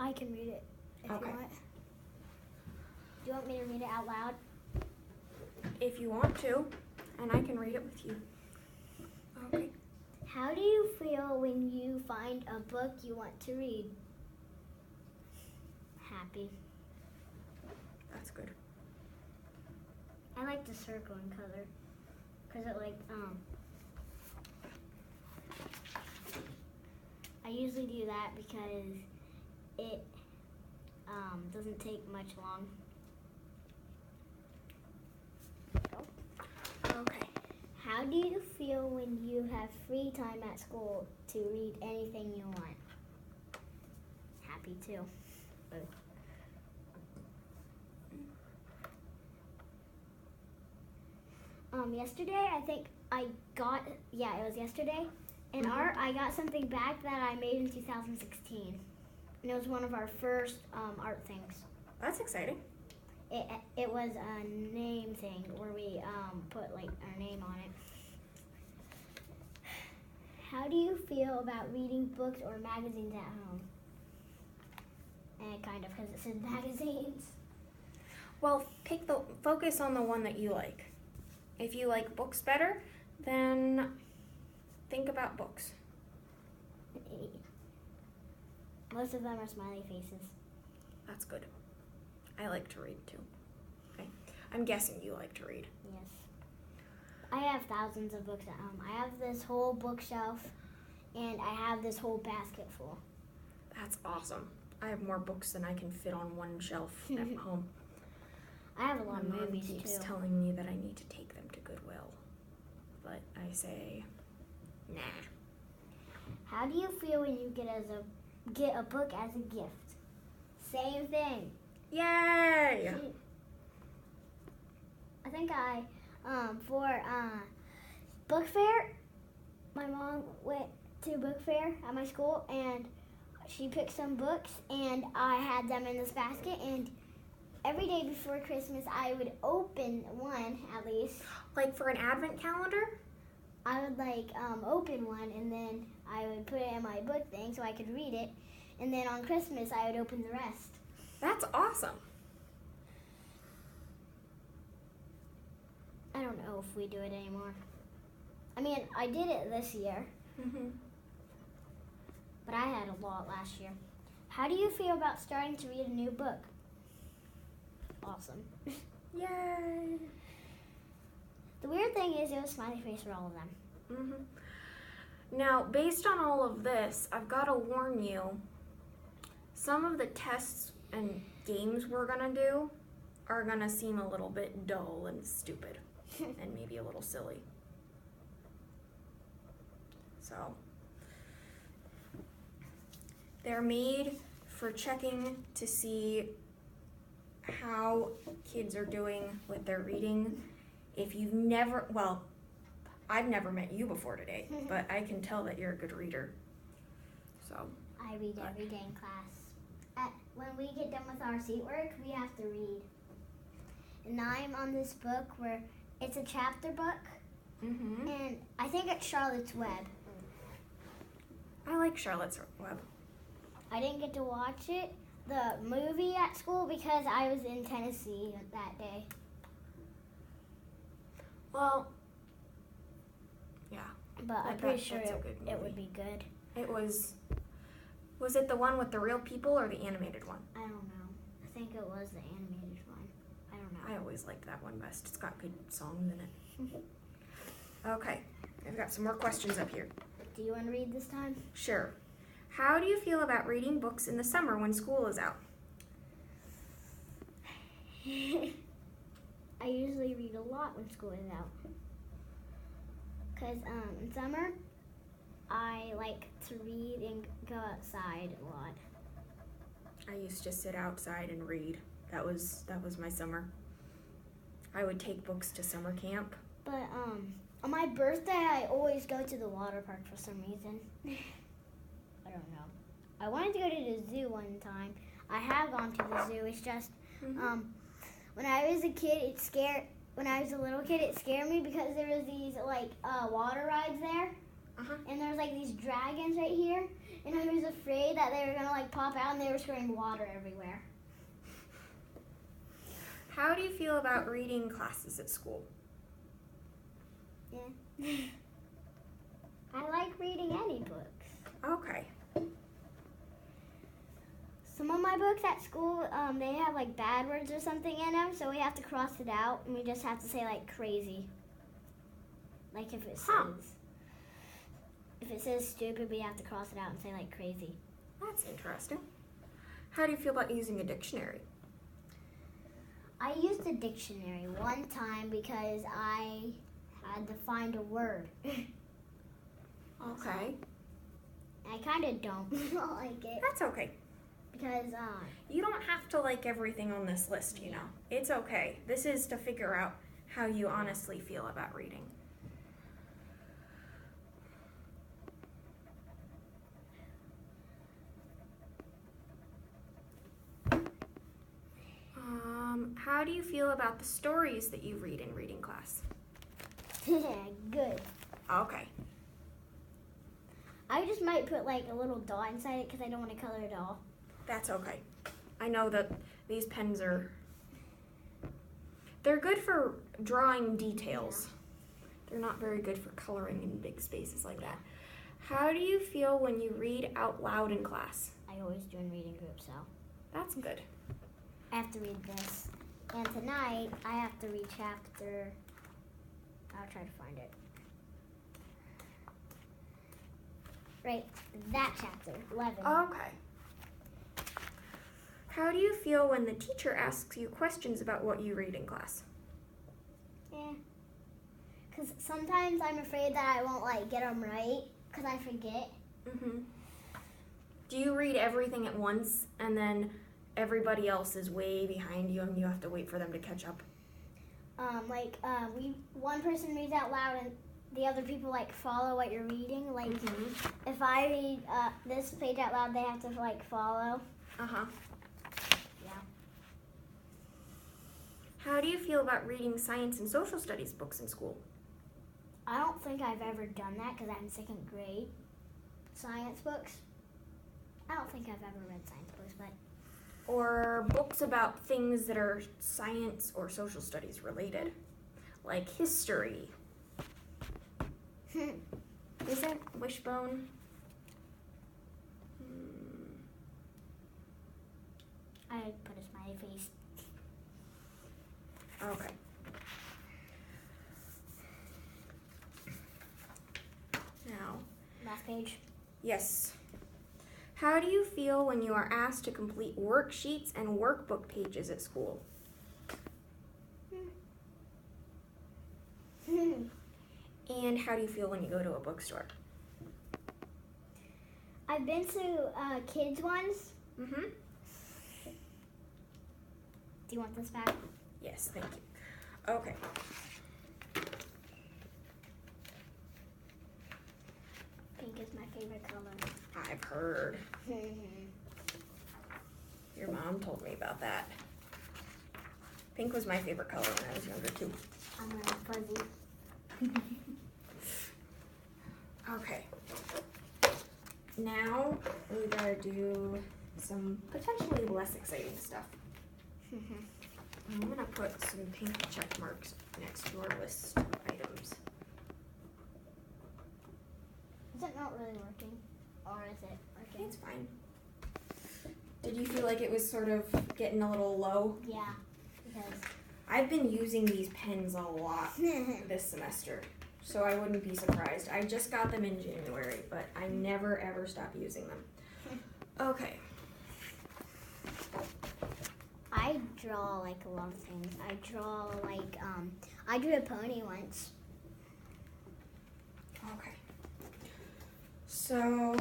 I can read it if Okay. you want. Do you want me to read it out loud? If you want to, and I can read it with you. Okay. How do you feel when you find a book you want to read? Happy. That's good. I like the circle in color because it I usually do that because it doesn't take much long. Okay. How do you feel when you have free time at school to read anything you want? Happy too. Yesterday I think it was yesterday. In art, I got something back that I made in 2016. And it was one of our first art things. That's exciting. It was a name thing where we put like our name on it. How do you feel about reading books or magazines at home? And kind of because it says magazines. Well, focus on the one that you like. If you like books better, then think about books. Most of them are smiley faces. That's good. I like to read too. Okay. I'm guessing you like to read. Yes. I have thousands of books at home. I have this whole bookshelf, and I have this whole basket full. That's awesome. I have more books than I can fit on one shelf at home. I have a lot My of mom movies keeps too. telling me that I need to take them to Goodwill, but I say, nah. How do you feel when you get a book as a gift? Same thing. Yay! I think for book fair, my mom went to book fair at my school and she picked some books and I had them in this basket, and every day before Christmas I would open one at least. Like for an advent calendar? I would open one and then I would put it in my book thing so I could read it, and then on Christmas I would open the rest. That's awesome. I don't know if we do it anymore. I mean, I did it this year, but I had a lot last year. How do you feel about starting to read a new book? Awesome. Yay! The weird thing is it was smiley face for all of them. Now, based on all of this, I've got to warn you, some of the tests and games we're going to do are going to seem a little bit dull and stupid and maybe a little silly. So, they're made for checking to see how kids are doing with their reading. If you've never, well, I've never met you before today, but I can tell that you're a good reader. So I read every day in class. When we get done with our seat work, we have to read. And I'm on this book where it's a chapter book, and I think it's Charlotte's Web. I like Charlotte's Web. I didn't get to watch it, the movie at school, because I was in Tennessee that day. Well, yeah. But I'm pretty sure that's a good it movie. would be good. It was it the one with the real people or the animated one? I don't know. I think it was the animated one. I don't know. I always liked that one best. It's got good songs in it. Okay, I've got some more questions up here. Do you want to read this time? Sure. How do you feel about reading books in the summer when school is out? I usually read a lot when school is out. Because in summer, I like to read and go outside a lot. I used to sit outside and read. That was my summer. I would take books to summer camp. But on my birthday, I always go to the water park for some reason. I don't know. I wanted to go to the zoo one time. I have gone to the zoo. It's just when I was a kid, when I was a little kid, it scared me because there was these water rides there, and there's like these dragons right here, and I was afraid that they were gonna like pop out and they were spraying water everywhere. How do you feel about reading classes at school? Yeah. I like reading any books. Okay. Some of my books at school, they have like bad words or something in them, so we have to cross it out, and we just have to say like crazy. Like if it says stupid, we have to cross it out and say like crazy. That's interesting. How do you feel about using a dictionary? I used a dictionary one time because I had to find a word. Okay. I kind of don't like it That's okay. because You don't have to like everything on this list, you know. It's okay. This is to figure out how you honestly feel about reading. How do you feel about the stories that you read in reading class? good. Okay. I just might put like a little dot inside it because I don't want to color it all. That's okay. I know that these pens they're good for drawing details. They're not very good for coloring in big spaces like that. How do you feel when you read out loud in class? I always do in reading groups, so That's good. I have to read this. And tonight I have to read chapter. I'll try to find it. Right, that chapter, 11. Okay. How do you feel when the teacher asks you questions about what you read in class? Yeah. Because sometimes I'm afraid that I won't like get them right because I forget. Do you read everything at once and then everybody else is way behind you and you have to wait for them to catch up? One person reads out loud and the other people like follow what you're reading. Like if I read this page out loud, they have to like follow. Uh-huh. Yeah. How do you feel about reading science and social studies books in school? I don't think I've ever done that because I'm in second grade. Science books. I don't think I've ever read science books, but Or books about things that are science or social studies related, like history. Is that Wishbone? I put a smiley face. Okay. Now, Last page. yes. How do you feel when you are asked to complete worksheets and workbook pages at school? And how do you feel when you go to a bookstore? I've been to kids ones. Mm-hmm. Do you want this back? Yes, thank you. Okay. Pink is my favorite color. I've heard. Your mom told me about that. Pink was my favorite color when I was younger too. I'm really fuzzy. Okay. Now we gotta do some potentially less exciting stuff. I'm gonna put some pink check marks next to our list of items. Is it not really working? Or is it working? It's fine. Did you feel like it was sort of getting a little low? Yeah, because I've been using these pens a lot this semester, so I wouldn't be surprised. I just got them in January, but I never ever stop using them. Okay. I draw like a lot of things. I draw like I drew a pony once. Okay. So